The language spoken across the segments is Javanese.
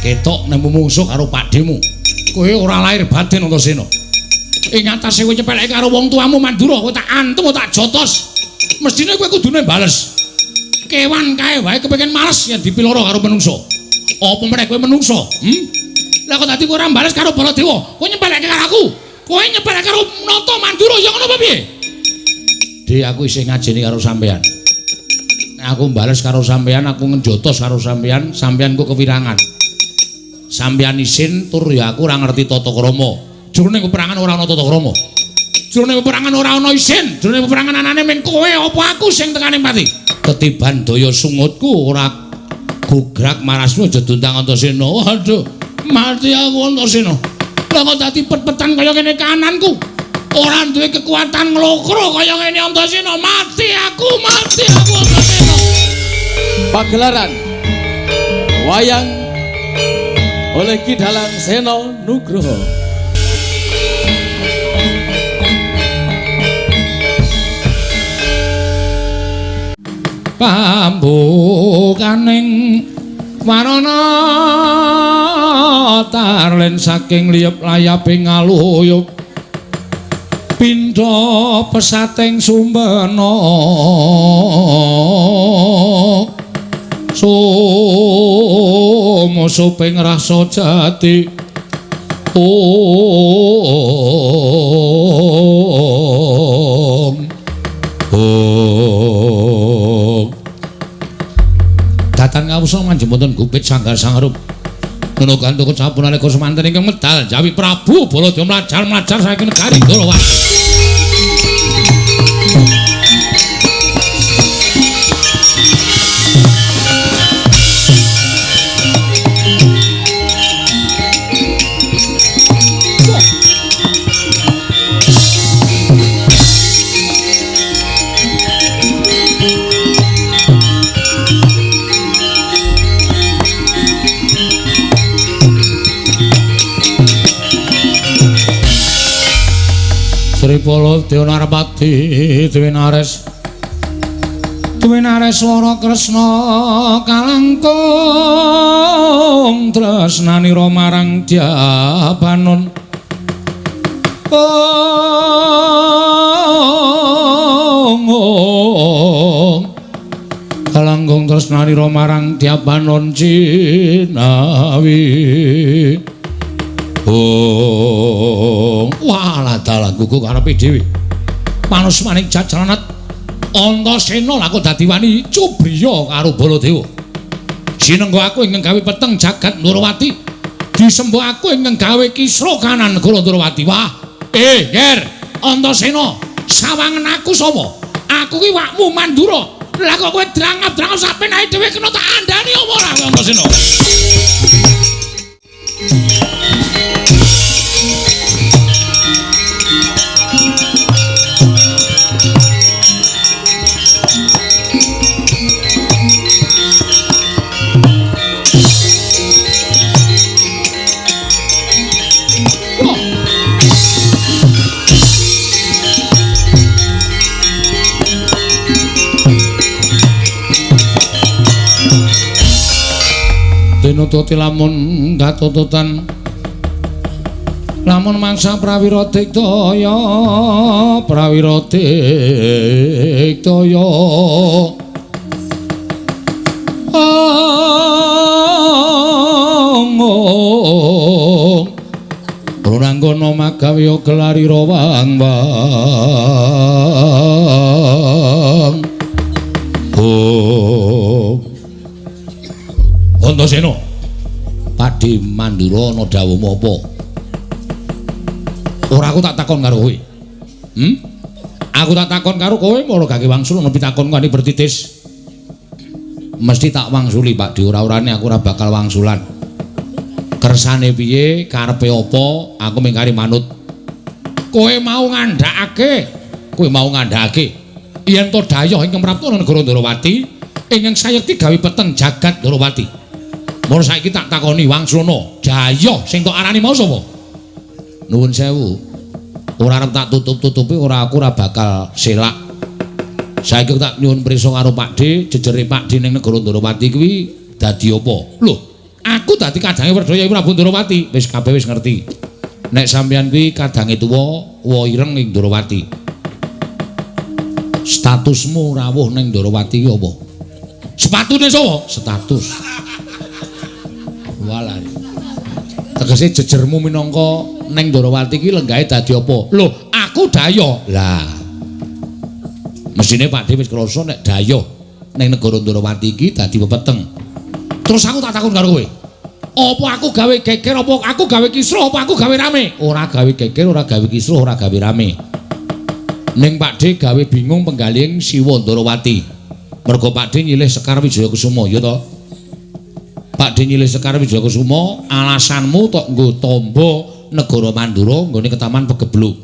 ketok nemu mungsuh karo pakdemu. Kowe ora lahir batin Antasena. Ing atase kowe nyepeleke karo wong tuamu Mandura, kowe tak antem tak jotos. Mestine kowe kudune bales. Kewan kae wae kepengin males yen dipiloro karo menungso. Apa meneh kowe menungso? Lah kok dadi kowe ora bales karo Baladewa? Kowe nyepeleke karo aku. Kowe nyepeleke karo Nata Mandura ya ngono apa piye? Dik aku isih ngajeni karo sampean. Nek aku bales karo sampean, aku ngejotos karo sampean, sampean ku kewirangan. Sampean isin tur ya aku ora ngerti tata krama. Jroning peperangan ora ana tata krama. Jroning peperangan ora ana isin, jroning peperangan anane men kowe apa aku sing tekaning pati. Ketiban daya sungutku ora gugrak marasmu aja duntang Antasena. Waduh, mati aku Antasena. Lah kok dadi pet-petan kaya ngene kananku. Ora duwe kekuatan nglokro kaya ngene Antasena. Mati aku Antasena. Pagelaran wayang oleh Ki Dalang Sena Nugroho. Pambukaning warana tarlen saking liyep layaping aluyup pindha pesating sumbana sumusuping rasa jati datan ngawusa manjempunten gupit sanggar sangarup Nono gantuk sapunane kusumanten ingkang medal Jawi Prabu Baladewa mlajar saking negari Ndorowati. Sri Baladewa Narpati Dwinares swara Kresna kalangkung tresnanira marang Dyabanon kalangkung tresnanira marang Dyabanon Jinawi. Walah dalan gugu karepe dhewe. Manusmaning jajalanat Antasena laku dadi wani cubriya karo Baladewa. Jinengga aku ingkang gawe peteng jagat Ndorowati. Disembo aku ingkang gawe kisra kanan negara Ndorowati. Wah, Nger Antasena, sawangen aku sapa? Aku ki wakmu Mandura. Lah kok kowe drangap-drangap sapenae dhewe kena tak andani apa ora Antasena? Nututi lamun katututan lamun mangsa prawira digdaya Runanggana magawe gelarira wang-wang Antasena, Pakde Mandura ana dawuhmu apa? Ora aku tak takon karo kowe. Aku tak takon karo kowe mara gage wangsul ana pitakon kani bertitis. Mesti tak wangsuli, Pakde. Ora-orane aku ora bakal wangsulan. Kersane piye, karepe apa, aku mengkari manut. Kowe mau ngandhakake yen to dayoh ingkang prapta negara Ndorowati ingkang sayekti gawe peteng jagat Ndorowati. Mula saiki tak takoni Wangsulana, dayoh sing tok arani mau sapa? Nuwun sewu. Ora arep tak tutup-tutupi aku ora bakal selak. Saiki tak nyuwun prisa karo Pakde, jejere Pakde ning negara Ndorowati kuwi dadi apa? Lho, aku dadi kadange Werda Yai Prabu Ndorowati. Wis kabeh wis ngerti. Nek sampeyan kuwi kadange tuwa, wa ireng ing Ndorowati. Statusmu rawuh ning Ndorowati ki apa? Sepatune sapa? Status. Walah. Tegese jejermu minangka ning Ndorowati ki lenggahe dadi apa? Lho, aku Dayo. Lah. Mesine Pakde wis krasa nek Dayo ning negara Ndorowati iki dadi pepeteng. Terus aku tak takon karo kowe. Apa aku gawe geger apa aku gawe kisruh apa aku gawe rame? Ora gawe geger, ora gawe kisruh, ora gawe rame. Ning Pakde gawe bingung penggaling Siwa Ndorowati. Mergo Pakde nyilih Sekar Wijaya Kusuma, ya to? Pakde nyilih Sekar Wijaya Kusuma, alasanmu tok nggo tamba negara Mandura nggone Ketaman Pegebluk.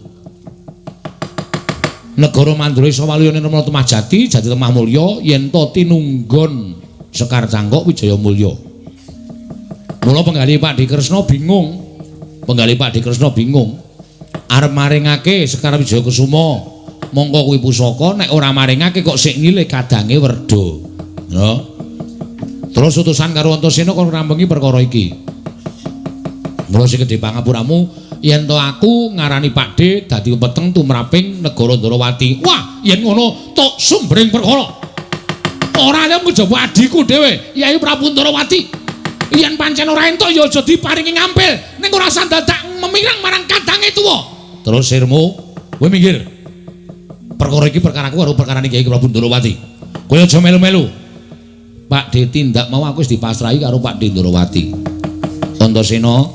Negara Mandura iso waliyane Rama Tumajati, Jati Lemah Mulya yen to tinunggon Sekar Cangkok Wijaya Mulya. Mula penggali Pakde Kresna bingung. Penggali Pakde Kresna bingung. Arep maringake Sekar Wijaya Kusuma, mongko kuwi pusaka, nek ora maringake kok sik ngilih kadange Werda. Ya. Terus utusan karo Antasena kon ngrambengi perkara iki. Mula sing gedhe pangapuramu yen to aku ngarani Pakde dadi peteng tumraping negara Ndorowati. Wah, yen ngono tok sumbering perkara. Ora lem kejaba adiku dhewe, Yai Prabu Ndorowati. Yen pancen ora entuk ya aja diparingi ngampil, ning ora sandadak memirang marang kadange tuwa. Terus sirmu, kowe minggir. Perkara iki perkaraku karo perkarane Yai Prabu Ndorowati. Kowe aja melu-melu. Pakde tindak mau aku wis dipasrahi karo Pakde Ndorowati. Antasena,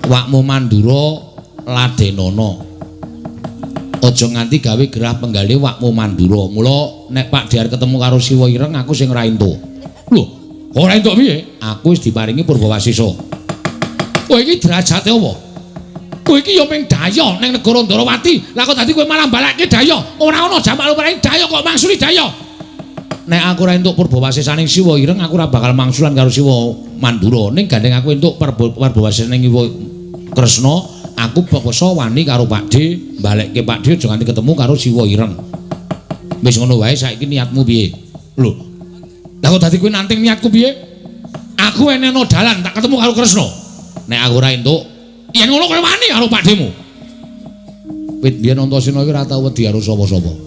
wakmu Mandura ladenana. Aja nganti gawe gerah penggali wakmu Mandura. Mula nek Pakde arep ketemu karo Siwa Ireng aku sing ora entuk. Lho, ora entuk piye? Aku wis diparingi Purbawasisa. Kowe iki derajate apa? Kowe iki ya mung Dayo ning negara Ndorowati. Lah kok dadi kowe malah balake Dayo? Ora ana jamak lumaring Dayo kok mangsuli Dayo. Nek aku ora entuk Purbawasisaning Siwa Ireng, aku ora bakal mangsulan karo Siwa Mandura. Ning gandeng aku entuk Purbawasisaning Siwa Kresna, aku peksa wani karo Pakde, balekke Pakde aja nganti ketemu karo Siwa Ireng. Wis ngono wae, saiki niatmu piye? Lho. Lah kok dadi kowe nanting niatku piye? Aku eneno dalan tak ketemu karo Kresna. Nek aku ora entuk, yen ngono kowe wani karo Pakdemu. Wit biyen Antasena iki ora tau wedi karo sapa-sapa.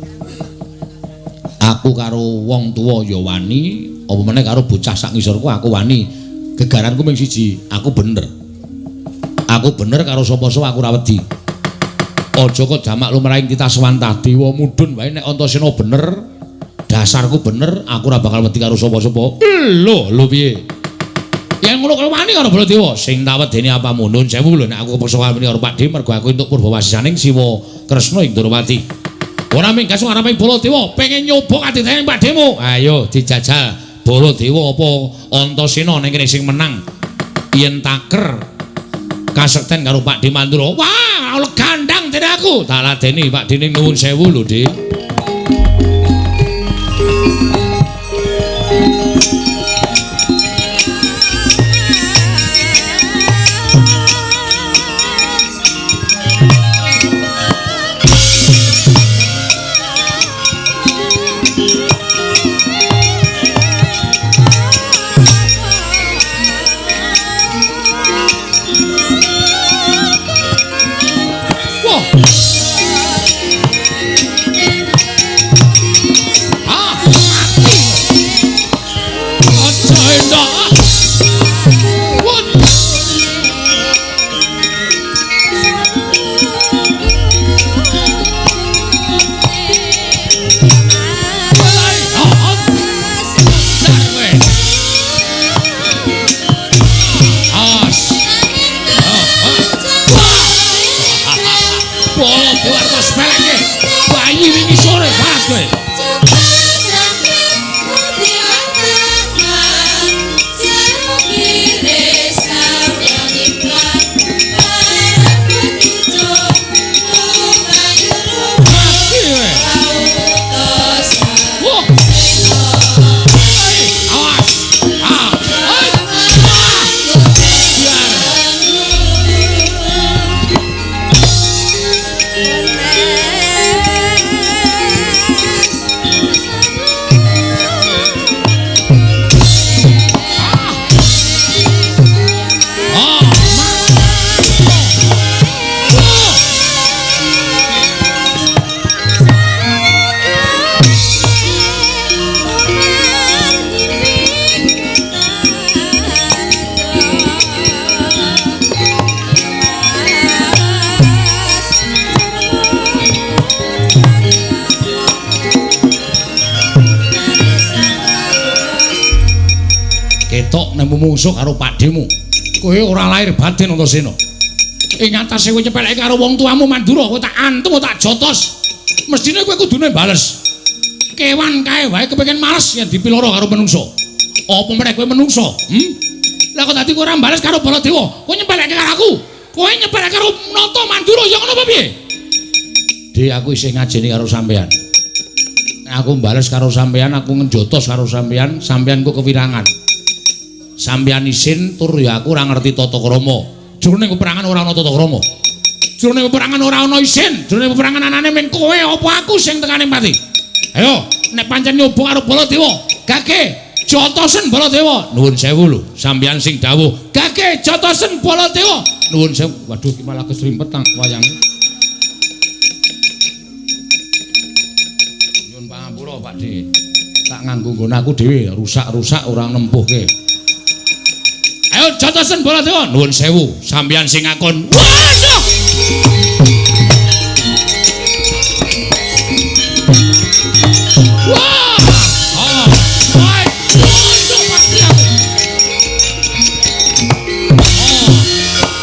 Aku karo wong tuwa ya wani, apa meneh karo bocah sak ngisorku aku wani. Gegaranku mung siji, aku bener. Aku bener karo sapa-sapa aku ora wedi. Aja kok jamak lumrahing kita swantah dewa mudhun wae nek Antasena bener, dasarku bener, aku ora bakal wedi karo sapa-sapa. Lho piye? Yen ngono kowe wani karo Baladewa, sing tak wedeni apamu nuwun sewu lho nek aku kepeksa wani karo Pakde mergo aku entuk Purbawasisaning Siwa Kresna ing Ndorowati. Ora minggas ngareping Baladewa, pengen nyoba kadidayane Pakdemu. Ayo dijajal Baladewa apa Antasena ning kene sing menang. Yen taker kasekten karo Pakde Mandura. Wah, gandang dene aku. Tak ladeni Pakde ning nuwun sewu lho, Dik. Wah! ketok nek mungsuh karo pakdemu. Kowe ora lahir batin Antasena. Ing atase kowe cepeleke karo wong tuamu Mandura, kowe tak antem tak jotos. Mestine kowe kudune bales. Kewan kae wae kepengin males yen dipiloro karo menungso. Apa meneh kowe menungso? Lah kok dadi kowe ora bales karo Baladewa? Kowe nyepeleke karo aku. Kowe nyepeleke karo Nata Mandura ya ngono apa piye? Dik aku isih ngajeni karo sampean. Aku bales karo sampean, aku ngejotos karo sampean, sampean ku kewirangan. Sampean isin tur ya aku ora ngerti tata krama. Jroning peperangan ora ana tata krama. Jroning peperangan ora ana isin, jroning peperangan anane mung kowe apa aku sing tekane mati. Ayo, nek pancen nyoba karo Baladewa, gage jotosen Baladewa. Nuwun sewu lho, sampean sing dawuh, gage jotosen Baladewa. Nuwun sewu. Waduh, iki malah kesrimpet tang wayang. Nyuwun pangapura, Pakde. Tak nganggo nggon aku dhewe, rusak-rusak ora nempuhke. Ayo jotosen Baladewa. Nuwun sewu, sampeyan sing ngakon. Waduh! Wah! Oh, hai. Waduh, mati aku. Oh.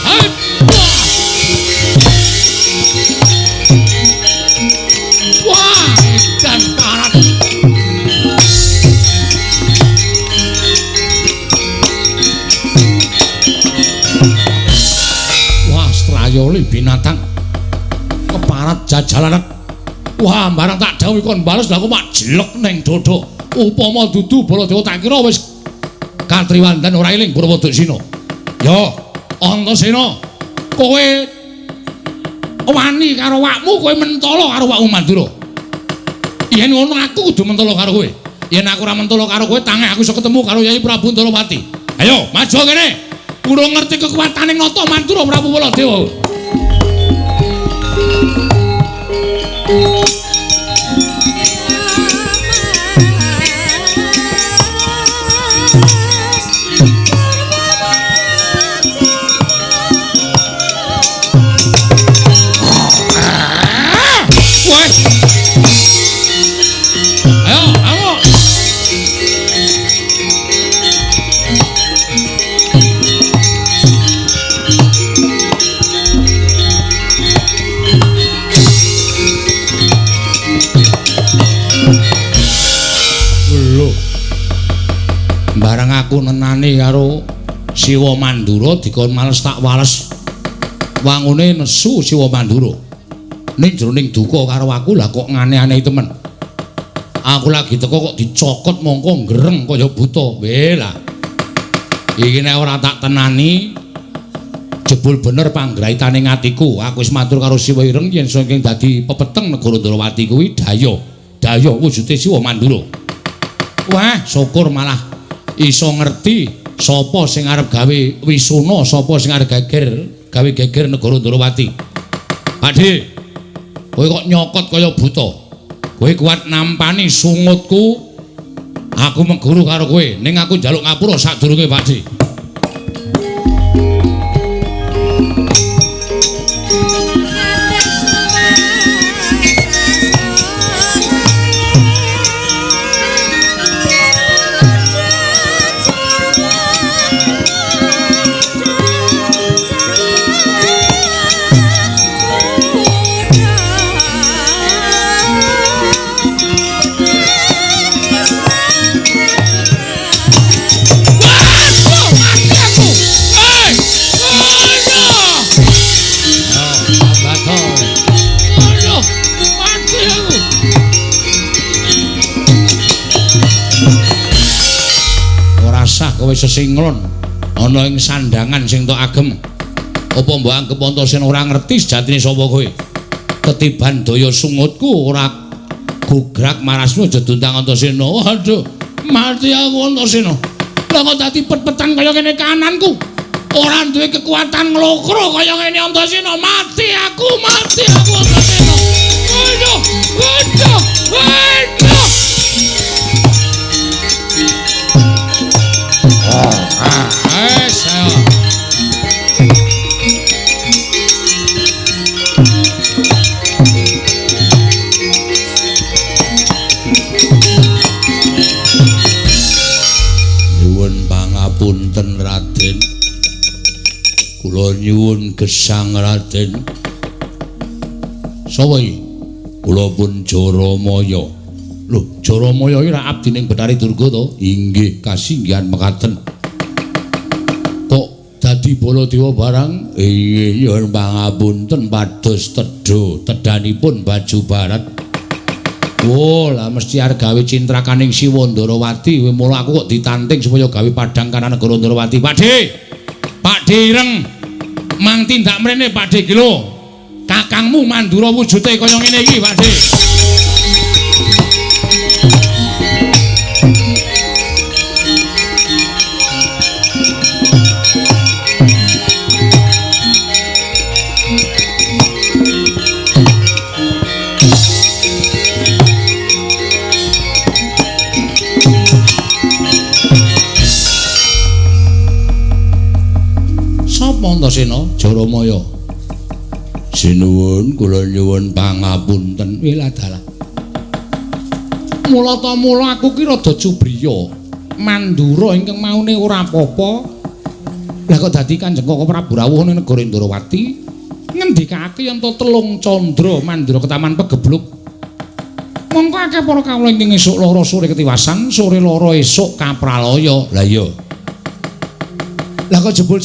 Hai. Wah. Wah, edan karat. Yoli binatang keparat jajalanan. Wah, barang tak dawuh kon bales lha aku mak jelek ning dodo. Upama dudu Baladewa tak kira wis katriwandan ora eling Balawadasena. Yo, Antasena, kowe wani karo wakmu, kowe mentolo karo wakmu Mandura. Yen ngono aku kudu mentolo karo kowe. Yen aku ora mentolo karo kowe, tangi aku iso ketemu karo Yai Prabu Ndorowati. Ayo, maju kene. Urung ngerti kekuataning Nata Mandura Prabu Baladewa. Barang aku nenani karo Siwa Mandura dikon males tak wales. Wangune nesu Siwa Mandura. Ning jroning duka karo aku lah kok ngane-aneh temen. Aku lagi teko kok dicokot mongko ngreng kaya buta. Welah. Iki nek ora tak tenani jebul bener panggraitane atiku. Aku wis matur karo Siwa Ireng yen saking dadi pepeteng negara Ndorowati kuwi Daya. Daya wujude Siwa Mandura. Wah, syukur malah iso ngerti sapa sing arep gawe wisuna, sapa sing arep gawe geger negara Ndorowati. Pakde, kowe kok nyokot kaya buta. Kowe kuat nampani sungutku. Aku mengguru karo kowe, ning aku njaluk ngapura sadurunge, Pakde. Kowe sesinglon ana ing sandangan sing tok agem. Apa mbok anggap Antasena ora ngerti sejatine sapa kowe? Ketiban daya sungutku ora gugrak marasmu aja duntang Antasena. Waduh, mati aku Antasena. Lah kok dadi pet-petan kaya kene kananku. Ora duwe kekuatan nglokro kaya ngene Antasena. Mati aku Antasena. Waduh, waduh, waduh. Saya. Nyuwun pangapura. kula nyuwun gesang Raden. Sapa iki? Kula pun Jaramaya. Lho, Jaramaya iki ra abdi ning Betari Durga to? Inggih, kasinggihan mekaten. Kok dadi Baladewa barang? Inggih, nyuwun pangapunten pados tedha tedhanipun Baju Barat. Oh, lah mesti arep gawe cintrakaning Siwa Ndarawati, mula aku kok ditanting supaya gawe padhang kana negara Ndarawati. Pakde ireng. Mang tindak mrene Pakde iki lho. Kakangmu Mandura wujude kaya ngene iki, Pakde. Antasena Jaramaya. Sinuwun kula nyuwun pangapunten. Wela dalah. Mula aku ki rada cubriya. Mandura ingkang maune ora apa-apa. Lah kok dadi Kanjeng Koko Prabu rawuh ning negara Ndarawati ngendikake yen to telung candra Mandura ketaman pegebluk. Mongko akeh para kawula ingkang esuk lara sore ketiwasan, sore lara esuk kapralaya. Lah iya. Lah kok jebul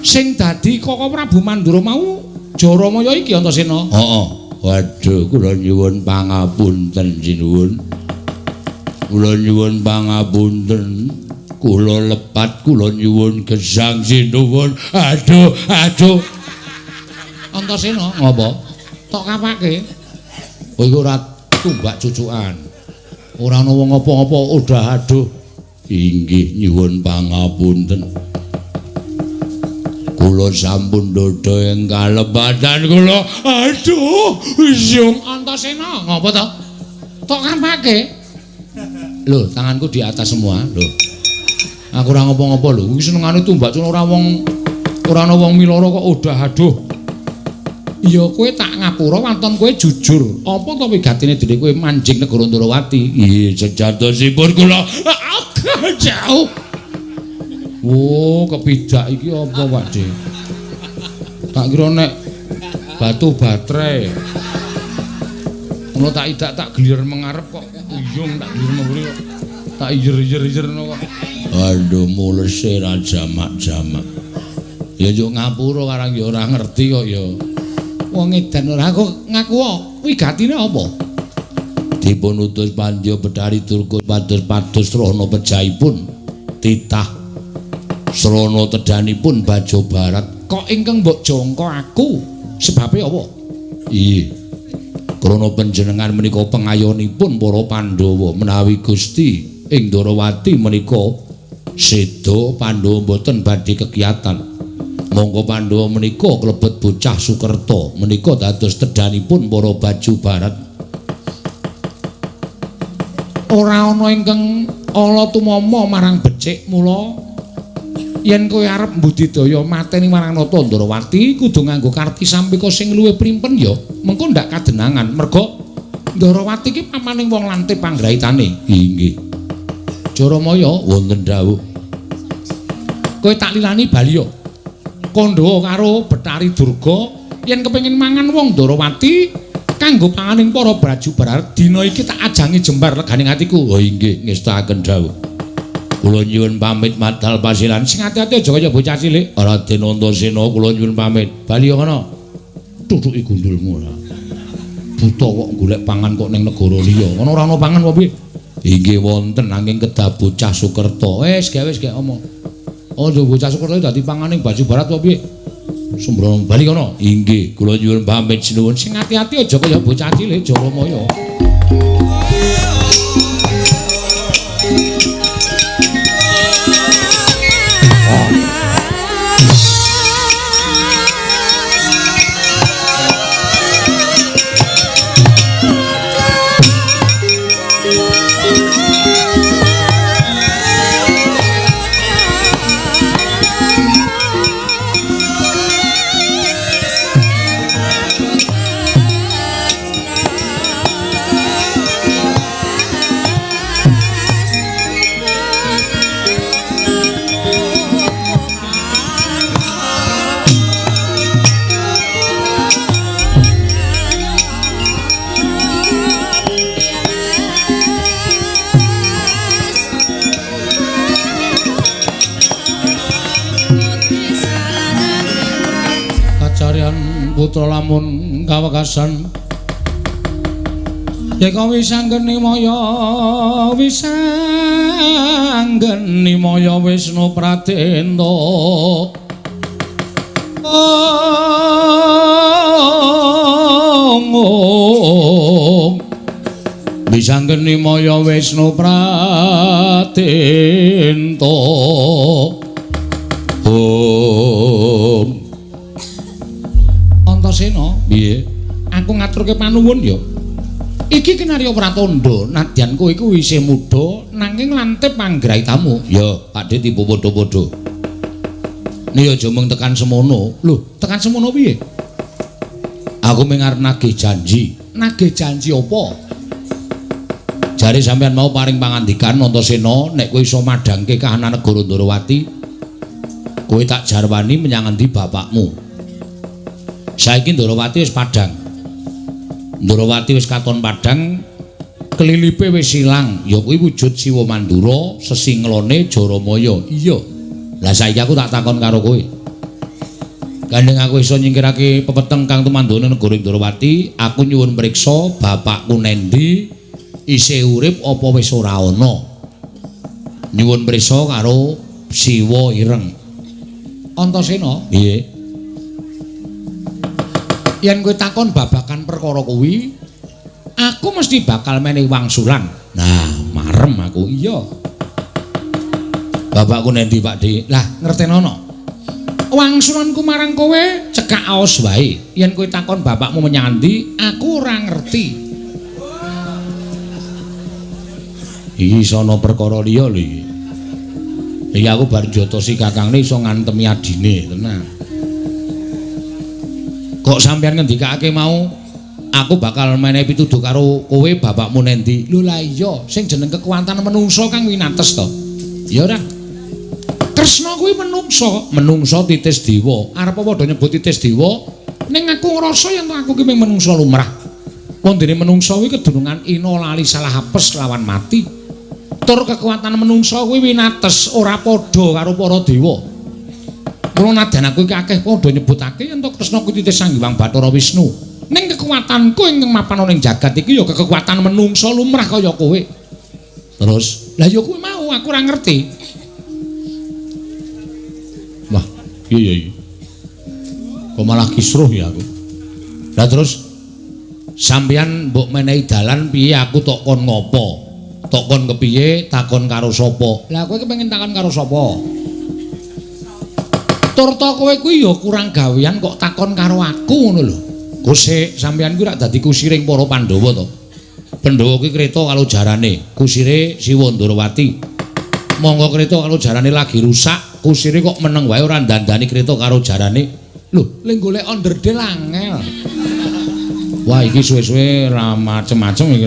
sing dadi Koko Prabu Mandura mau Jaramaya iki Antasena. Heeh. Waduh, kula nyuwun pangapunten sinuwun. Kula nyuwun pangapunten. Kula lepat kula nyuwun gesang sinuwun. Aduh. Antasena, ngapa? Tok kapake. Kowe iku ora tumbak cucukan. Ora ana wong apa-apa, udah aduh. Inggih nyuwun pangapunten. Kula sampun dodo ing kalebatan kula. Aduh, Yung Antasena, ngapa to? Tok kampake. Lho, tanganku di atas semua, lho. Aku ora ngopo-ngopo lho. Kuwi senengane tumbak cuma ora ana wong miloro kok udah aduh. Ya kowe tak ngapura wanton kowe jujur. Apa to wigatine dene kowe manjing negara Ndarawati? Iya, sejatosipun kula jauh. Oh, kepidak iki apa, Pakde? Tak kira nek batu baterai. Ngono tak idak tak glir mengarep kok uyung tak glir mburi kok. Tak ijer-ijer kok. Aduh, mulese ra jamak-jamak. Ya yo ngapura karang ya ora ngerti kok ya. Wong edan ora kok ngaku wigatine apa? Dipun utus Pandya Betari Durga pados-pados rono pejahipun titah srana tedhanipun Bajo Barat. Kok ingkang mbok jangka aku sebabe apa? Iya. Krana panjenengan menika pengayonipun para Pandhawa menawi Gusti ing Ndarawati menika seda Pandhawa boten badhe kegiatan. Monggo Pandhawa menika klebet bocah Sukerta menika dados tedhanipun para Bajo Barat. Ora ana ingkang ala tumama marang becik mula yen kowe arep mbudidaya mateni marang Nata Ndarawati kudu nganggo karti sampika sing luwih primpen ya mengko ndak kadenangan merga Ndarawati iki pamaning wong lante panggrahitane. Inggih. Jaramaya wonten dawuh. Kowe tak lilani bali ya. Kandha karo Betari Durga yen kepengin mangan wong Ndarawati kanggo panganing para Baju Barat dina iki tak ajangi jembar leganing atiku. Oh inggih ngestakaken dawuh. Kula nyuwun pamit madal pasilan. Sing ati-ati aja kaya bocah cilik. Raden Antasena kula nyuwun pamit. Bali yo ngono. Tutuki gundulmu ora. Buta kok golek pangan kok ning negara liya. Ngono ora ana pangan apa piye? Inggih wonten nanging kedah bocah Sukerta. Wis gawe omong. Oh, bocah Sukerta dadi panganing Baju Barat apa piye? Sembrono bali kono. Inggih, kula nyuwun pamit sinuwun. Sing ati-ati aja kaya bocah cilik Jaramaya. putra lamun kawekasan yeka wisanggeni maya Wisnu Pradenta wisanggeni maya Wisnu Pradenta Antasena piye aku ngaturke panuwun ya iki Kinarya Pratandha nadyan kowe iku isih muda nanging lantip panggrahi tamu ya Pakde tiba padha-padha nih aja mung tekan semono lho tekan semono piye aku mengarep nagih janji apa jare sampean mau paring pangandikan Antasena nek kowe iso madhangke kahanan negara Ndarawati kowe tak jarwani menyang endi bapakmu saiki Ndarawati wis padhang Ndarawati wis katon padhang kelilipe wis ilang ya kuwi wujud Siwa Mandura sesinglone Jaramaya iya lah saiki aku tak takon karo kowe gandeng aku iso nyingkirake pepeteng kang tumandhane negara Ndarawati aku nyuwun mriksa bapakku nendi isih urip apa wis ora ana nyuwun mriksa karo Siwa Ireng Antasena piye yen kowe takon babakan perkara kuwi aku mesti bakal menehi wangsulan nah marem aku iya bapakku nendi Pakde lah ngertenono wangsulanku marang kowe cekak aos wae yen kowe takon bapakmu menyang endi aku ora ngerti iki sono perkara liya lho iki aku bar jotosi kakangne iso ngantemi adine tenan kok sampean ngendikake mau aku bakal menehi pituduh karo kowe bapakmu nendi lho lah iya sing jeneng kekuatan menungso kang winates to ya ora Kresna kuwi menungso titis dewa arep padha nyebut titis dewa ning aku ngrasa yen aku ki menungso lumrah wong dene menungso kuwi kedunungan ina lali salah apes lawan mati tur kekuatan menungso kuwi winates ora padha karo para dewa Mula nadyan aku iki akeh padha nyebutake yen to Kresna kuwi titis Sanghyang Bathara Wisnu. Ning kekuatanku ingkang mapan ning jagat iki ya kekuatan menungsa lumrah kaya kowe. Terus, lah ya kuwi mau aku ora ngerti. Wah, iya. Kok malah kisruh ya aku. Lah terus sampeyan mbok menehi dalan piye aku tok kon ngopo? Tok kon kepiye takon karo sapa? Lah kowe kepengin takon karo sapa? Turta kowe kuwi ya kurang gawean kok takon karo aku ngono lho. Kusik sampeyan kuwi rak dadi kusiring para Pandhawa to. Pandhawa kuwi kreta kalau jarane, kusire Siwa Ndarawati. Monggo kreta kalau jarane lagi rusak, kusire kok meneng wae ora ndandani kreta karo jarane. Lho, ling golek onderdel angel. Wah, iki suwe-suwe ra macem-macem iki.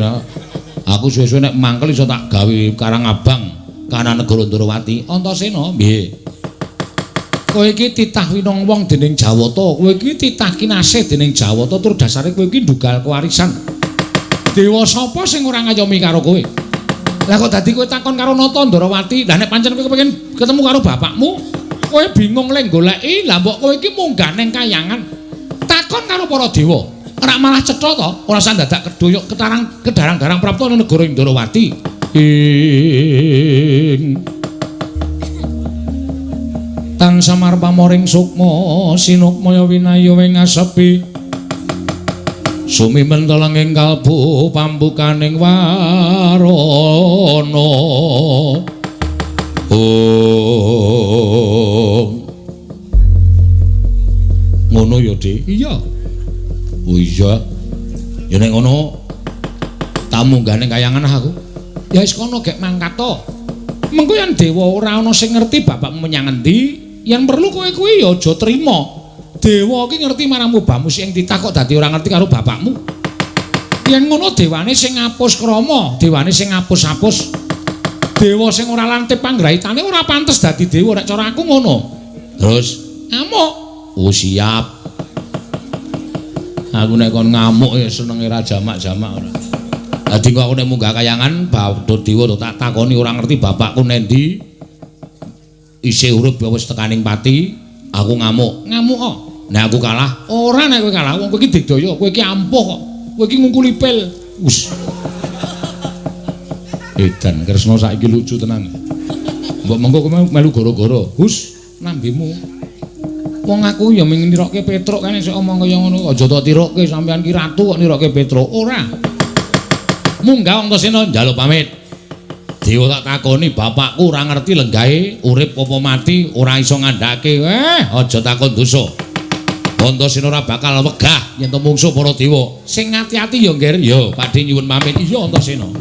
Aku suwe-suwe nek mangkel iso tak gawe Karang Abang kana negara Ndarawati. Antasena, piye? Kowe iki titah winong wong dening Jawata, kowe iki titah kinasih dening Jawata tur dasare kowe iki ndugal kewarisan. Dewa sapa sing ora ngayomi karo kowe? Lah kok dadi kowe takon karo Nata Ndarawati, lah nek pancen kowe kepengin ketemu karo bapakmu, kowe bingung le goleki, lah mbok kowe iki munggah ning kayangan. Takon karo para dewa, ora malah cetha to, ora usah dadak kedoyok kedarang-darang prapta ning negara Ndarawati. Tan samar pamoring sukma sinukmaya winaya wing asepi sumimen telenging kalbu pambukaning warana ngono ya Dik iya oh iya ya nek ngono tamu gane kayangan aku ya wis kono gek mangkat to mengko yen dewa ora ana sing ngerti bapakmu menyang endi yang perlu kowe kuwi ya aja trima. Dewa iki ngerti marang mubamu sing titah kok dadi ora ngerti karo bapakmu. Yen ngono dewane sing ngapus krama, dewane sing ngapus-apus. Dewa sing ora lantip panggrahitane ora pantes dadi dewa nek cara aku ngono. Terus ngamuk. Oh siap. Aku nek kon ngamuk ya senenge ra jamak-jamak ora. Dadi kok aku nek munggah kayangan Bathara Dewa tak takoni ora ngerti bapakku nendi. Isih urip ya wis tekaning pati, aku ngamuk. Ngamuk kok. Nek aku kalah, ora nek kowe kalah, wong kowe iki digdaya, kowe iki ampuh kok. Kowe iki ngungkuli pil. Wus. Edan Kresna saiki lucu tenan. Mbok mengko kowe melu gara-gara. Hus, nambimu. Wong aku ya ming nirokke Petruk kan sik omong kaya ngono. Aja tak tirokke sampean ki ratu kok nirokke Petruk. Ora. Munggah Antasena njaluk pamit. Dewa tak takoni bapakku ora ngerti lenggahe urip apa mati ora iso ngandhake. Aja takon dosa. Antasena ora bakal wegah yen to mungsuh para dewa. Sing ati-ati ya ngger ya padhe nyuwun pamit. Iya Antasena.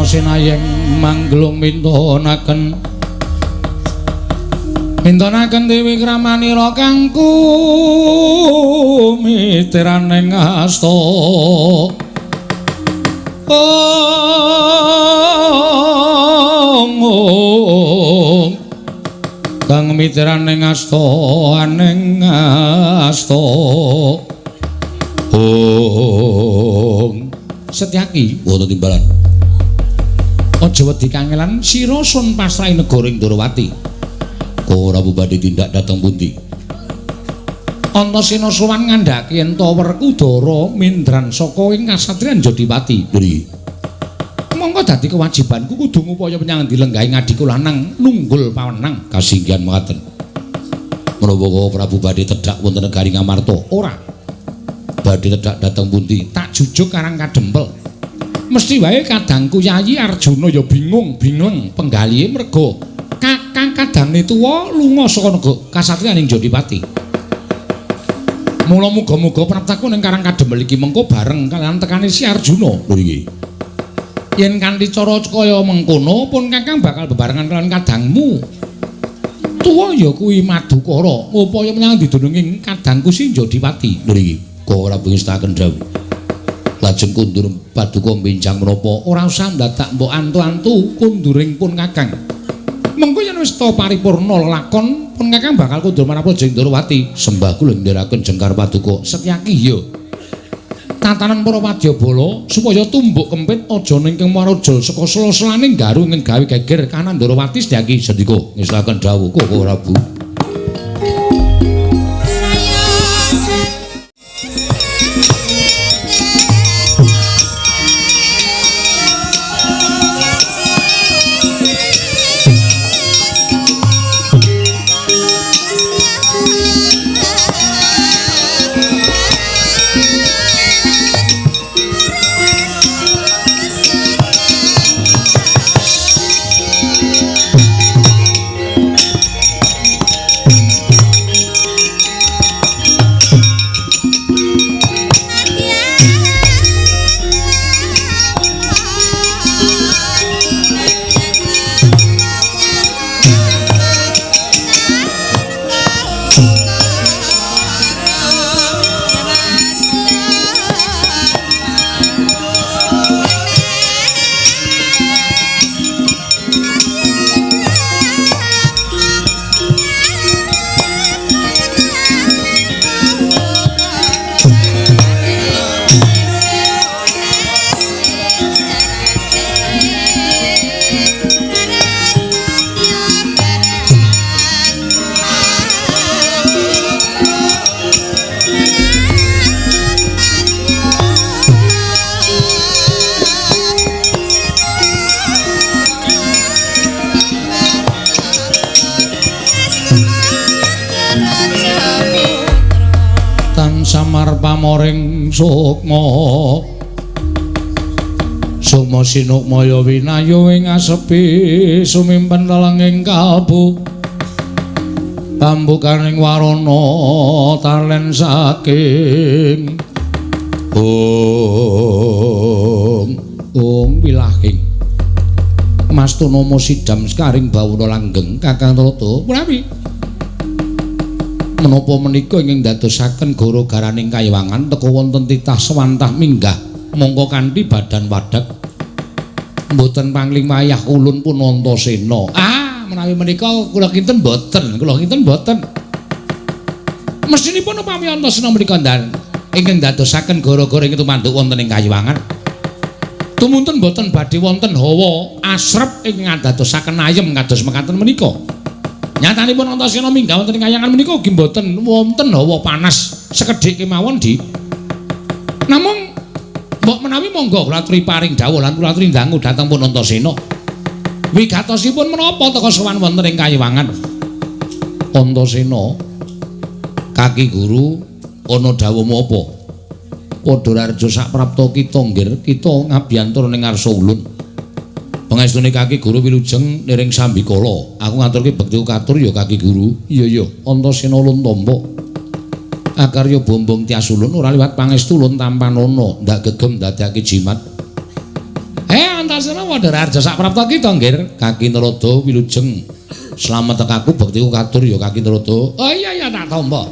Senayeng manglung mintonaken Dewi Kramanira kang kumitiraning asta kang mitiraning asta aning asta Setyaki wonten timbalan aja wedi kangelan sira sun pasrahi negara ing Ndrawati. Ora badhe tindak dhateng pundi. Antasena sowan ngandhaki yen to werku Dara mindran saka ing kasatriyan Jodipati. Nggih. Monggo dadi kewajibanku kudu ngupaya menyang dilenggahi ngadiku lanang nunggul pawenang kasinggihan mekaten. Menawa Prabu badhe tedhak wonten negari Ngamarta, ora. Badhe tedhak dhateng pundi, tak jujuk karang kadempel. Mesti wae kadangku Yayi Arjuna ya bingung penggalihe merga kakang kadangne tuwa lunga saka negara kasatriyan ing Jodipati. Mula muga-muga praptaku ning karang kadempel iki mengko bareng kaliyan tekane si Arjuna. Lho iki. Yen kanthi cara kaya mengkono pun kakang bakal bebarengan kaliyan kadangmu. Tuwa ya kuwi Madukara ngupaya menyang didununging kadangku si Jodipati. Lho iki. Kok ora pengestaken dawuh. Lajeng kundur paduka benjang menapa ora usah ndadak mbok antu-antu kunduring pun kakang. Mengko yen wis ta paripurna lakon pun kakang bakal kundur marang Jeng Ndrawati. Sembah kula ndherekaken jengkar paduka Setyaki ya. Tatanan para wadyabala supaya tumbuk kempit aja ning Kemaraja saka sela-selane garu ing gawe geger kanan Ndrawati Setyaki sendika ngestaken dawuh kok ora Bu. tan samar pamoring sukma sukma sinukmaya winayu ing asepi sumimpen telenging kalbu pambukaning warana talen saking wilahing Mastuna sidam sekaring bawuna langgeng Kakang Trata punapi menapa menika ingkang dadosaken gara-garaning kayiwangan teka wonten titah swantah minggah mongko kanthi badan wadak mboten pangling wayah ulun pun Antasena menawi menika kula kinten mboten mestinipun upami Antasena menika ingkang dadosaken gara-gara ingkang tumanduk wonten ing kayiwangan tumunten boten badhe wonten hawa asrep ingkang dadosaken ayem kados mekaten menika. Nyatanipun Antasena minggah wonten ing kayangan menika ugi boten wonten hawa panas sekedhik kemawon di. Namung mbok menawi monggo kula aturi paring dawuh lan kula aturi dangu dhateng pun Antasena. Wigatosipun menapa teka sowan wonten ing kayiwangan? Antasena Kaki Guru ana dawuhmu apa? Padha raja saprapta kita nggir kita ngabyantur ning ngarsa ulun. Pangestune Kaki Guru wilujeng niring sambikala. Aku ngaturke bektiku katur ya Kaki Guru. Iya Antasena ulun tampa. Akarya bombong tias ulun ora liwat pangestu ulun tampanana ndak gegem dadekake jimat. Antasena padha raja saprapta kita nggir. Kaki Narada wilujeng slamet tekaku bektiku katur ya Kaki Narada. Oh iya tak tampa.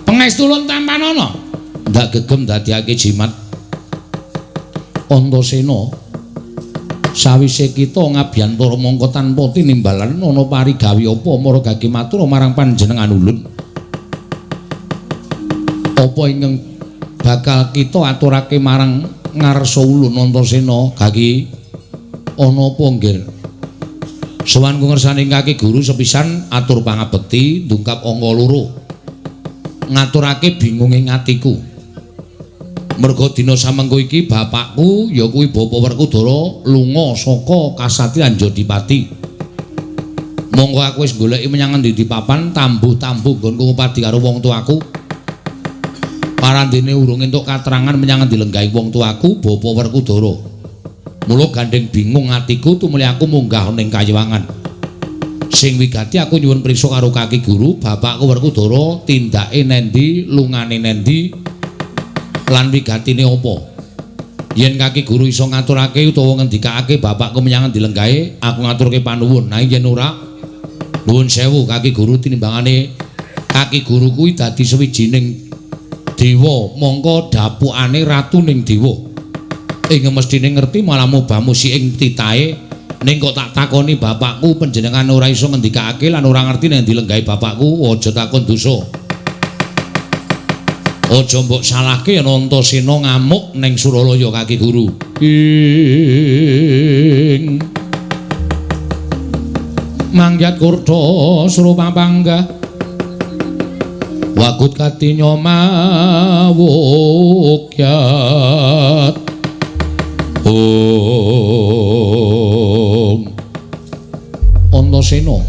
Pangestu ulun tampanana ndak gegem dadekake jimat. Antasena sawise kita ngabyantara mangka tanpa tinimbalan ana parigawi apa maragake matur marang panjenengan ulun. Apa ingkang bakal kita aturake marang ngarsa ulun Antasena Kaki ana apa nggir? Sowan ngersani Kaki Guru sepisan atur pangabekti ndungkap angka loro. Ngaturake bingung ing atiku. Merga dina samengko iki bapakku ya kuwi Bapa Werkudara lunga saka Kasatriyan Jodipati. Monggo aku wis goleki menyang endi papan tambuh-tambuh nggonku ngupadi karo wong tuaku. Parandene urung entuk katerangan menyang endi lenggahing wong tuaku Bapa Werkudara. Mula gandeng bingung atiku tumuli aku munggah ning kayiwangan. Sing wigati aku nyuwun priksa karo Kaki Guru bapakku Werkudara tindake nendi, lungane nendi. Lan wigatine apa? Yen Kaki Guru iso ngaturake utawa ngendikake bapakku menyang endi lenggahe, aku ngaturke panuwun. Nah yen ora, nuwun sewu Kaki Guru tinimbangane Kaki Guru kuwi dadi sawijining dewa, mongko dapukane ratuning dewa. Ing mestine ngerti malah mubah musik ing titahe, ning kok tak takoni bapakku panjenengan ora iso ngendikake lan ora ngerti nek endi lenggahe bapakku, aja takon dosa. Aja mbok salahke yen Antasena ngamuk ning Suralaya Kaki Guru. Ing mangyat kurta surupa panggah wagut katinya mawukyat. Antasena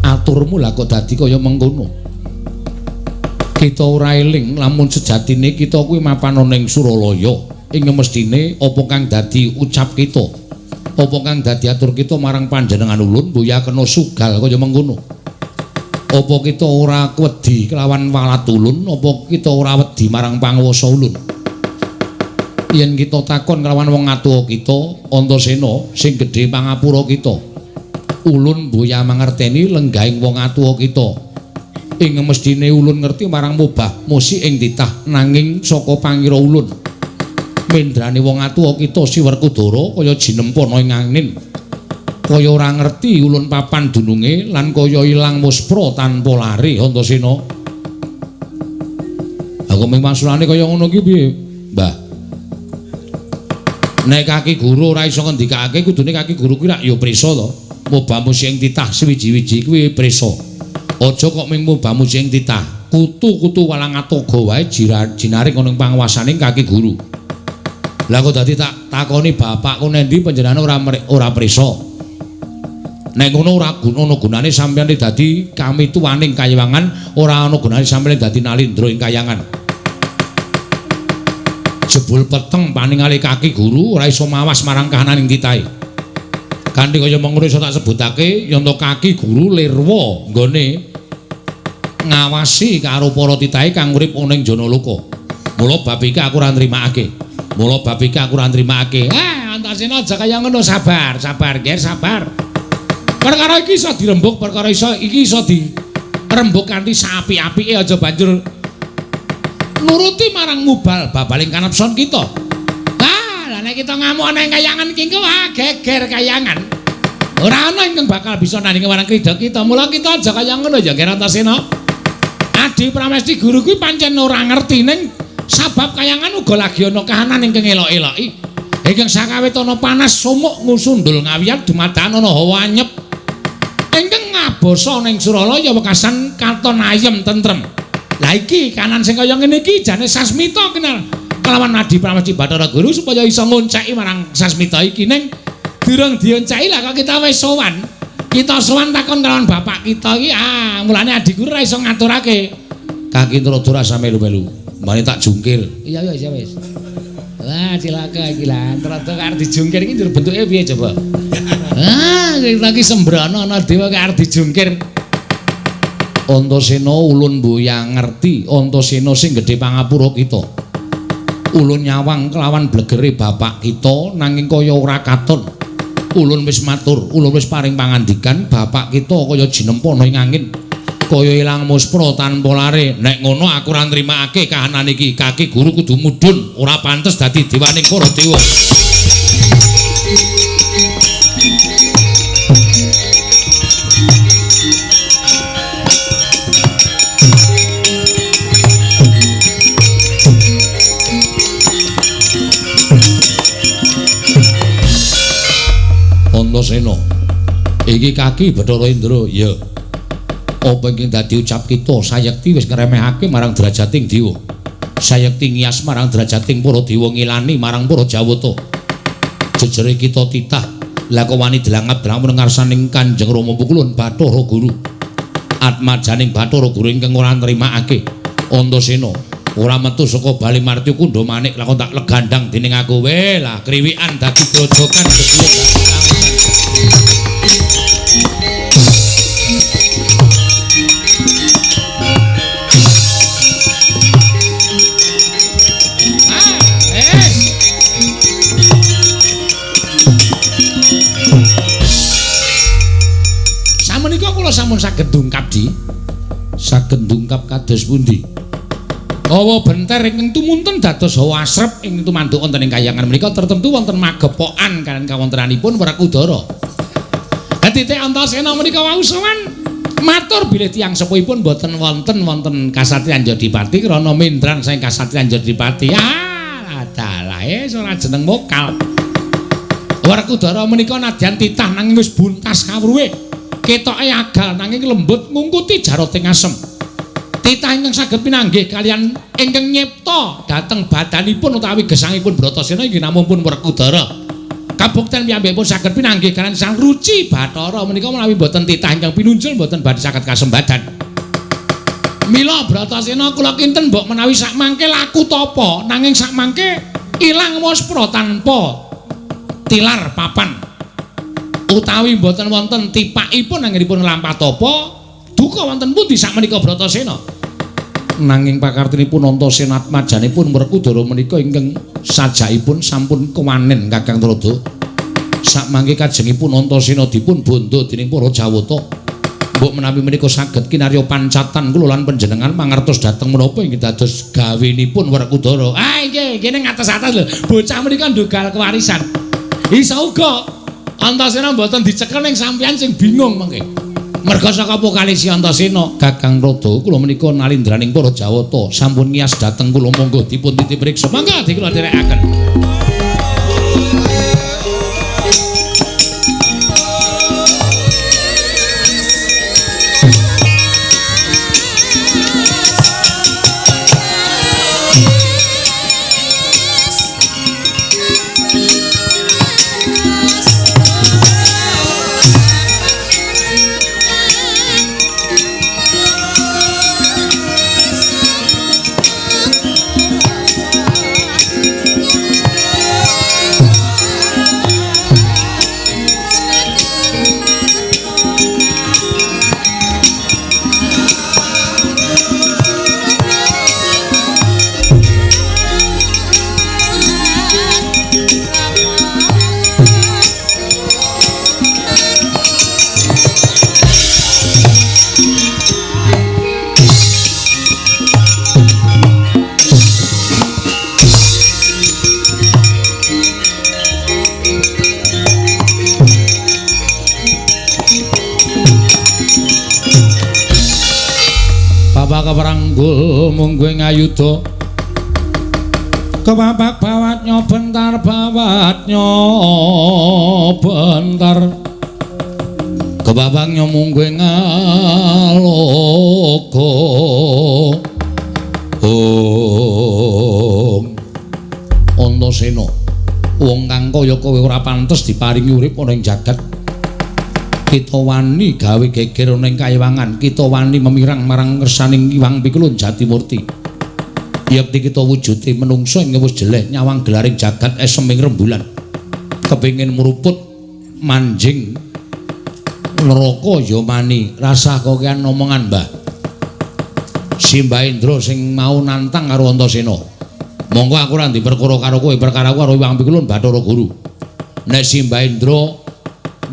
aturmu lah kok dadi kaya mengkono. Kita ora eling lamun sejatine kita kuwi mapan ning Suralaya ing mestine apa kang dadi ucap kita apa kang dadi atur kita marang panjenengan ulun mbuya kena sugal kaya mengkono. Apa kita ora wedi kelawan walat ulun apa kita ora wedi marang panguwasa ulun. Yen kita takon kelawan wong atuwa kita Antasena sing gedhe pangapura kita ulun mbuya mangerteni lenggahing wong atuwa kita. Ing mestine ulun ngerti marang mubah musik ing titah nanging saka pangira ulun mendrane wong atuwa kita Si Werkudara kaya jinempana ing angin kaya ora ngerti ulun papan dununge lan kaya ilang muspra tanpa lare. Antasena aku mung masulane kaya ngono ki piye Mbah? Nek Kaki Guru ora iso ngendikake kudune Kaki Guru kuwi rak ya prisa to mubah musik ing titah sewiji-wiji kuwi prisa. Aja kok ming mubah musik ing titah. Kutu-kutu walang atoga wae jinaring ana ing panguwasaning Kaki Guru. Lah kok dadi tak takoni bapakku nendi panjenengan ora prisa. Nek ngono ora ana gunane sampeyan dadi kami tuwaning kayangan, ora ana gunane sampeyan dadi nalindra ing kayangan. Jebul peteng paningali kaki guru ora iso mawas marang kahananing titahe. Kanthi kaya mengkono iso tak sebutake yen kaki guru lirwa nggone ngawasi karo para titahe kang urip ning Janaloka. Mula bab iki aku ora nrimakake. Antasena aja kaya ngono, sabar, nggih, sabar. Perkara iki iso dirembuk, iki iso dirembuk kanthi sapi-apike aja banjur nuruti marang mubal babaling kanepson kita. Lah nek kita ngamuk ana ing kayangan iki engko geger kayangan. Ora ana ingkang bakal bisa nandingi marang krida kita. Mula kita aja kaya ngono ya Ger Antasena. Adi Pramesti guru kuwi pancen ora ngerti ning sabab kayangan uga lagi ana kahanan ingkang elok-eloki. Ingkang sakawit ana panas sumuk ngusundul ngawiyat dumadakan ana hawa anyep. Ingkang ngabosa ning Suralaya wekasan katon ayem tentrem. Lah iki kanan sing kaya ngene iki jane Sasmita kenal kelawan Adi Pramesti Bathara Guru supaya iso ngonceki marang Sasmita iki ning durung dionceki lah kok kita wis sowan. Kita sowan takon kelawan bapak kita iki mulane Adi Guru ora iso ngaturake. Kaki Ndradara ora melu-melu. Mari tak jungkir. Iya wis. Wah cilaka iki lah. Ndradara arep dijungkir iki njur bentuke piye coba? Kita iki sembrono ana dewa arep dijungkir. Antasena ulun mboyang ngerti Antasena sing gedhe pangapura kita. Ulun nyawang kelawan blegere bapak kita nanging kaya ora katon. Ulun wis matur, ulun wis paring pangandikan bapak kita kaya jinempana ing angin. Kaya ilang muspra tanpa lare. Nek ngono aku ora nrimakake kahanan iki. Kaki guru kudu mudhun, ora pantes dadi dewaning para dewa. Antasena, iki kaki Bathara Indra, ya. Apa ingkang dadi ucap kita sayekti wis ngremehake marang derajating dewa. Sayekti ngiyas marang derajating para dewa ngilani marang para Jawata. Jejere kita titah, la kok wani delangap-delang ngarsaning Kanjeng Rama Pukulun Bathara Guru. Atmajaning Bathara Guru ingkang ora nrimakake. Antasena, ora metu saka Bali Marti Kundha Manik lakon tak legandang dening aku. Weh lah kriwikan dadi grojokan gedhe. Sampun saged ndungkap kados pundi? Hawa benter ingkang tumunten dados hawa asrep ing tumanduk wonten ing kayangan menika tertentu wonten magepokan kaliyan kawontenanipun Werkudara. Dadi Teh Antasena menika wau sowan matur bilih tiyang sepuhipun boten wonten kasatriyan Jodipati krana mindran saking kasatriyan Jodipati. Dalahe ora jeneng mokal. Werkudara menika nadyan titah nanging wis buntas kawruhe. Ketoke agal nanging lembut ngungkuti jarating asem. Titah ingkang saged pinanggih kalian ingkang nyipta dhateng badanipun utawi gesangipun Bratasena inggih namunipun Werkudara. Kabukten piyambakipun saged pinanggih kalian Sang Ruci Bathara menika menawi boten titah ingkang pinunjul boten badhe saged kasembadan. Mila Bratasena kula kinten mbok menawi sak mangke laku tapa nanging sak mangke ilang waspra tanpa tilar papan. Utawi mboten wonten tipakipun anggenipun lampah tapa duka wonten pundi sakmenika Bratasena. Nanging pakartinipun Antasena atmajanipun Werkudara menika ingkang sajakipun sampun kewanen Kakang Trada. Sakmangke kajengipun Antasena dipun bondo dening para Jawata. Mbok menawi menika saged kinarya pancatan kula lan panjenengan mangertos dhateng menapa inggih dados gawenipun Werkudara. Nggih ning atas-atas lho. Bocah menika ndhugal kewarisan. Isa uga Antasena mboten dicekel ning sampeyan sing bingung mengke. Merga saka Pokalisi Antasena, Kakang Trada kula menika nalindraning para Jawata sampun ngiyas dhateng kula monggo dipun titip riksa. Mangga dikula dherekaken. Bapak keperanggul mungguing ayuda kebapak bawatnya bentar kebabaknya mungguing aloka Antasena wong kang kaya kowe ora pantes diparingi urip ana ing jagat kita wani gawe geger ning kaewangan kita wani memirang marang ngersaning Hyang Pikulun Jatimurti yekti kita wujude menungso ing wis jeleh nyawang gelaring jagat esem ing rembulan kepengin mruput manjing neraka ya mani rasah kokean omongan Mbah Simbah Indra sing mau nantang karo Antasena monggo aku ora diperkara karo kowe perkara karo Hyang Pikulun Bathara Guru nek Simbah Indra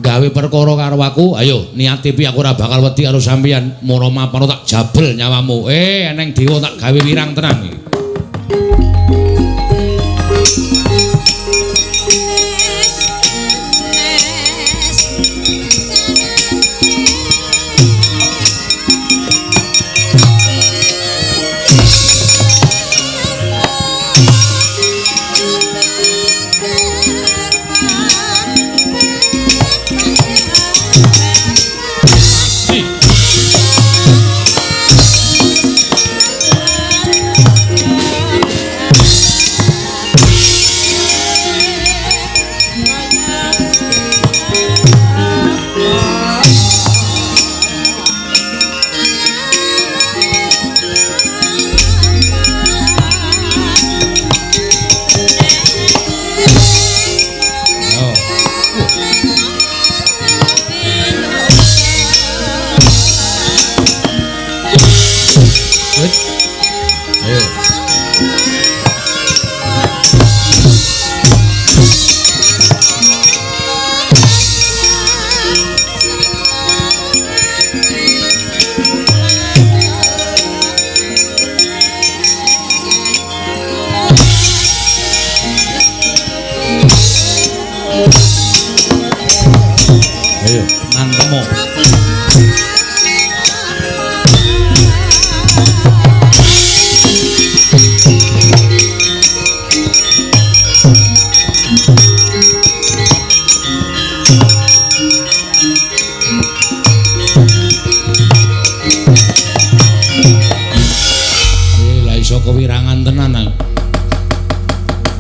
gawe perkara karo aku ayo niate piye aku ora bakal wedi karo sampeyan mara mapan tak jabel nyawamu eneng dewa tak gawe wirang tenang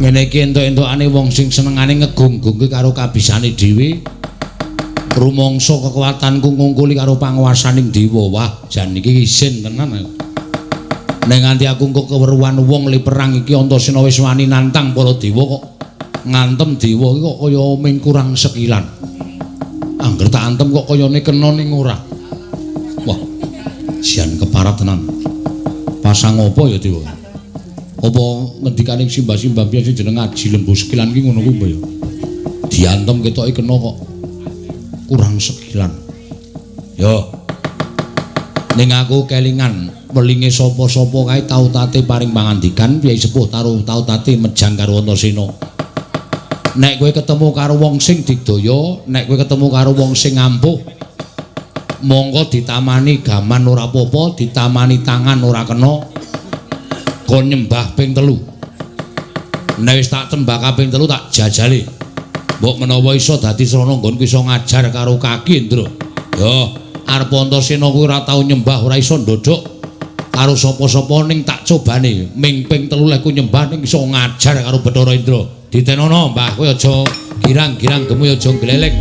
ngene iki entuk-entukane wong sing senengane ngegung-gungke karo kabisane dhewe rumangsa kekuatanku ngungkuli karo panguwasaning dewa wah jan iki isin tenan nek nganti aku engko keweruhan wong li perang iki Antasena wis wani nantang para dewa kok ngantem dewa iki kok kaya ming kurang sekilan angger tak antem kok kayane kena ning ora wah jan keparat tenan pasang apa ya dewa apa ngendikane simbah-simbah biasa jeneng Aji Lembu Sekilan ki ngono kuwi ya. Diantem ketoke kena kok kurang sekilan. Yo. Ning aku kelingan welinge sapa-sapa kae tau tate paring pangandikan Kyai Sepuh tau tate mejang karo Antasena. Nek kowe ketemu karo wong sing digdaya, nek kowe ketemu karo wong sing ampuh, monggo ditamani gaman ora apa-apa, ditamani tangan ora kena. Kon nyembah ping 3. Nek wis tak tembah kaping 3 tak jajali. Mbok menawa iso dadi srana nggonku iso ngajar karo Kaki Indra. Yo, arep Antasena kuwi ora tau nyembah, ora iso ndodhok karo sapa-sapa ning tak cobane ming ping 3 lek ku nyembah ning iso ngajar karo Bathara Indra. Ditenono, Mbah, kowe aja girang-girang gemu aja gleleng.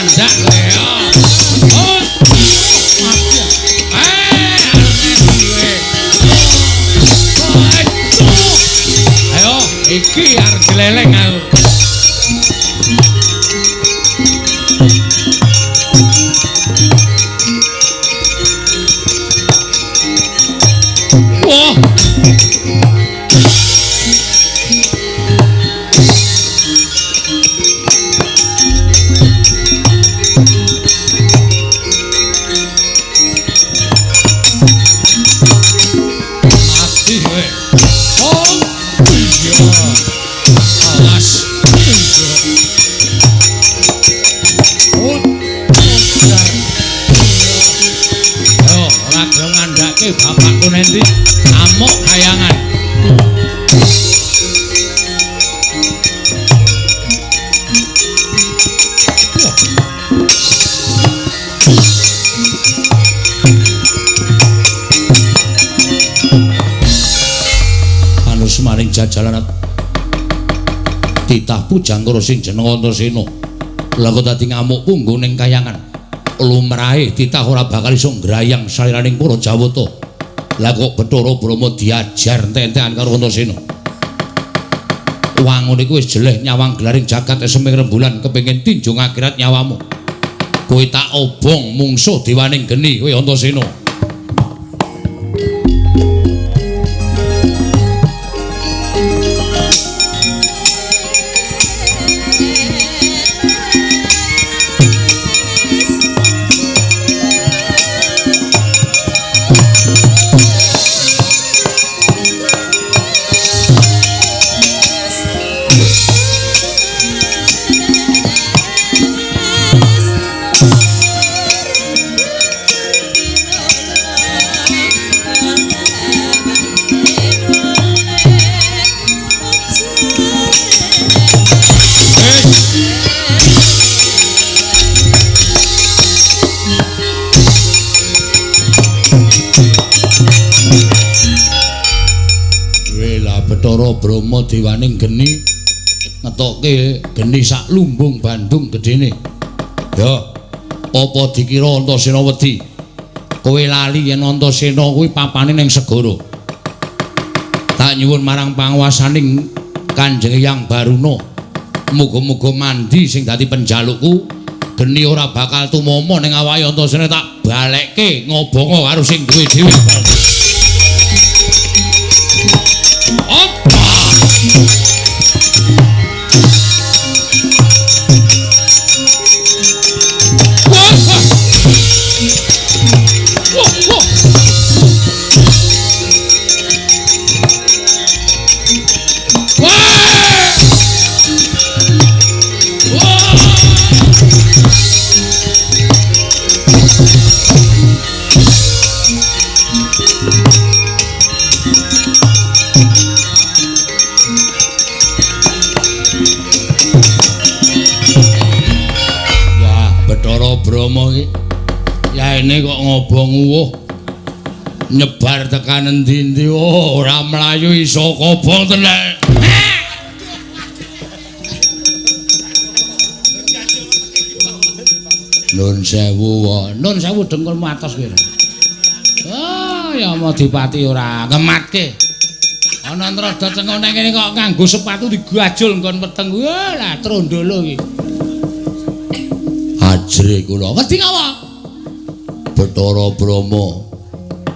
Candak Leo. Oh. Awas. Yo, ora gelem ngandhake bapakku nanti amuk kayangan. Maring jajalan titah pujang karo sing jeneng Antasena lha kok dadi ngamuk punggung ning kayangan lumrahe titah ora bakal iso ngrayang saliraning para Jawata lha kok Bathara Brama diajar entek-entekan karo Antasena wangun iku wis jeleh nyawang gelaring jagat seming rembulan kepengin tinjung akhirat nyawamu kowe tak obong mungsuh dewaning geni kowe Antasena. Bathara Brama dewaning geni ngetokke geni sak lumbung Bandung gedene. Ya, apa dikira Antasena wedi? Kowe lali yen Antasena kuwi papane ning segara. Tak nyuwun marang panguwasaning Kanjeng Hyang Baruna, muga-muga mandi sing dadi penjalukku, geni ora bakal tumama ning awake Antasena tak balekke ngobonga karo sing duwe dhewe. Yaene kok ngobong uwuh nyebar tekan endi-endi ora mlayu iso kobong tenan. Nun sewu dengkulmu atos kira. Oh, ya mau dipati ora ngematke. Ana ntrodo tengene kene kok nganggo sepatu digajul nggon weteng. Lah trondolo iki. Ajre kula. Wedi ngapa? Bathara Brama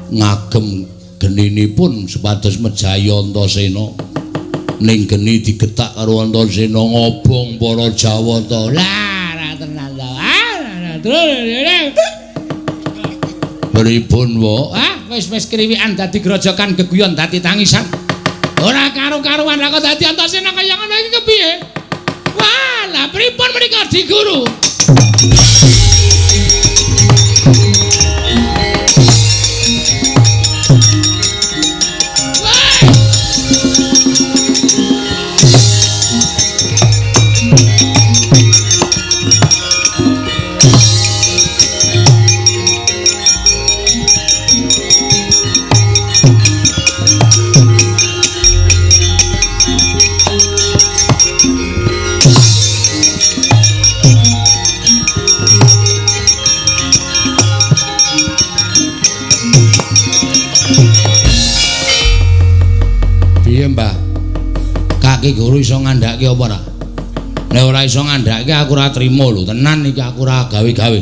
ngagem geninipun supados mejaya Antasena. Ning geni digetak karo Antasena ngobong para Jawata. Lah, ra tenan to. Pripun wae? Wis kriwikan dadi grojokan geguyon dadi tangisan. Ora karo-karuan kok dadi Antasena kaya ngono iki kepiye? Wah, lah pripun menika Di Guru? Ki Guru iso ngandhake apa ora? Nek ora iso ngandhake aku ora trima lho, tenan iki aku ora gawe-gawe.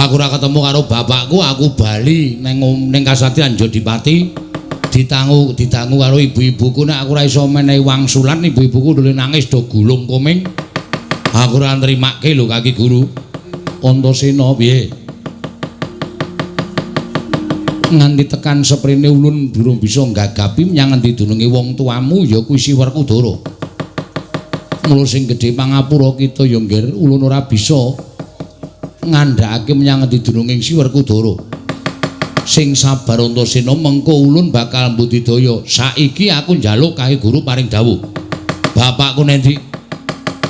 Aku ora ketemu karo bapakku, aku bali ning Kasatriyan Jodipati ditangu karo ibu-ibuku nek aku ora iso menehi wangsulan ibu-ibuku dole nangis do gulung koming. Aku ora nrimake lho Kaki Guru. Antasena piye? nganti tekan seprene ulun durung bisa nggagapi menyang endi dununge wong tuamu ya kuwi Si Werkudara. Mula sing gedhe pangapura kita ya nggir ulun ora bisa ngandhakake menyang endi dununging Si Werkudara. Sing sabar Antasena mengko ulun bakal mbudidaya. Saiki aku njaluk kae guru paring dawuh. Bapakku nendi?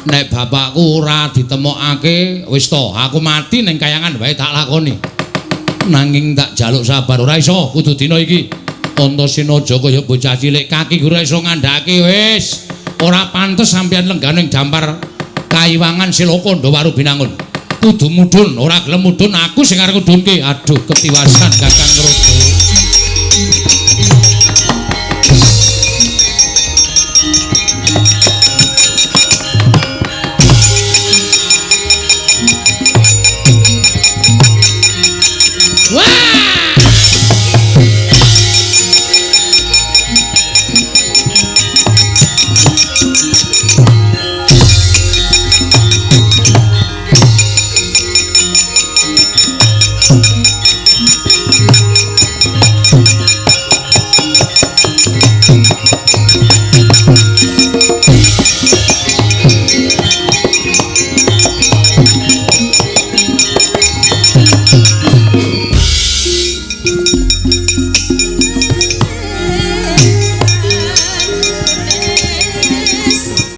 Nek bapakku ora ditemokake wis to aku mati ning kayangan wae tak lakoni. Nanging tak jaluk sabar ora iso kudu dina iki. Antasena aja kaya bocah cilik kaki ora iso ngandhake wis. Ora pantes sampeyan lenggah ning dampar Kaiwangan Silakanda Waru Binangun. Kudu mudhun, ora gelem mudhun aku sing arep ngudhunke. Aduh ketiwasan Kakang Ngrut.